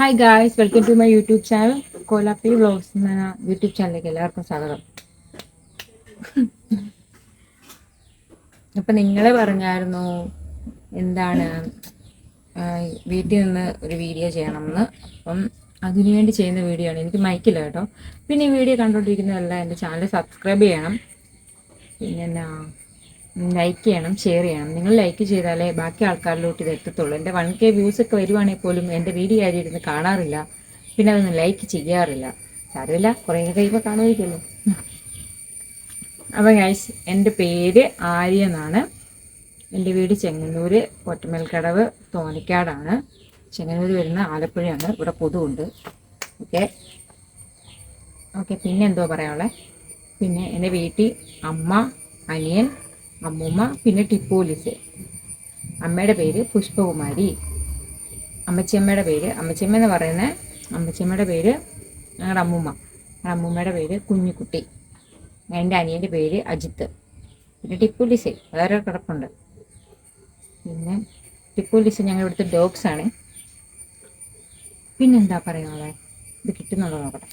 Hi guys, welcome to my YouTube channel Kolappi vlogs എന്ന YouTube ചാനലിലേക്ക് എല്ലാവർക്കും സ്വാഗതം. അപ്പം നിങ്ങളെ പറഞ്ഞായിരുന്നു എന്താണ് വീട്ടിൽ നിന്ന് ഒരു വീഡിയോ ചെയ്യണമെന്ന്. അപ്പം അതിനുവേണ്ടി ചെയ്യുന്ന വീഡിയോ ആണ്. എനിക്ക് മൈക്കില്ല കേട്ടോ. പിന്നെ ഈ വീഡിയോ കണ്ടുകൊണ്ടിരിക്കുന്നതല്ല, എൻ്റെ ചാനൽ സബ്സ്ക്രൈബ് ചെയ്യണം, പിന്നെ ലൈക്ക് ചെയ്യണം, ഷെയർ ചെയ്യണം. നിങ്ങൾ ലൈക്ക് ചെയ്താലേ ബാക്കി ആൾക്കാരിലോട്ട് ഇത് എത്തത്തുള്ളൂ. എൻ്റെ 1K വ്യൂസ് ഒക്കെ വരുവാണെങ്കിൽ പോലും എൻ്റെ വീഡിയോ ആരും ഇരുന്ന് കാണാറില്ല, പിന്നെ അതൊന്നും ലൈക്ക് ചെയ്യാറില്ല. സാരമില്ല, കുറേ കഴിയുമ്പോൾ കാണുമായിരിക്കുമല്ലോ. അപ്പം ഗൈസ്, എൻ്റെ പേര് ആര്യ എന്നാണ്. എൻ്റെ വീട് ചെങ്ങന്നൂർ പൊറ്റമൽക്കടവ് തോന്നിക്കാടാണ്. ചെങ്ങന്നൂർ വരുന്ന ആലപ്പുഴയാണ്. ഇവിടെ പൊതുവുണ്ട്. ഓക്കെ ഓക്കെ പിന്നെ എന്തോ പറയാനുള്ളത്. പിന്നെ എൻ്റെ വീട്ടിൽ അമ്മ, അനിയൻ, അമ്മൂമ്മ, പിന്നെ ടിപ്പോലിസ്. അമ്മയുടെ പേര് പുഷ്പകുമാരി. അമ്മച്ചിയമ്മയുടെ പേര്, അമ്മച്ചിയമ്മ എന്ന് പറയുന്നത് അമ്മച്ചിയമ്മയുടെ പേര് ഞങ്ങളുടെ അമ്മൂമ്മ. ഞങ്ങളുടെ അമ്മൂമ്മയുടെ പേര് കുഞ്ഞിക്കുട്ടി. എൻ്റെ അനിയൻ്റെ പേര് അജിത്ത്. പിന്നെ ടിപ്പോലിസ് വേറെ കിടപ്പുണ്ട്. പിന്നെ ടിപ്പോലിസ് ഞങ്ങൾ ഇവിടുത്തെ ഡോഗ്സാണ്. പിന്നെന്താ പറയാനുള്ളത്? ഇത് കിട്ടുന്നുണ്ടോ നോക്കട്ടെ.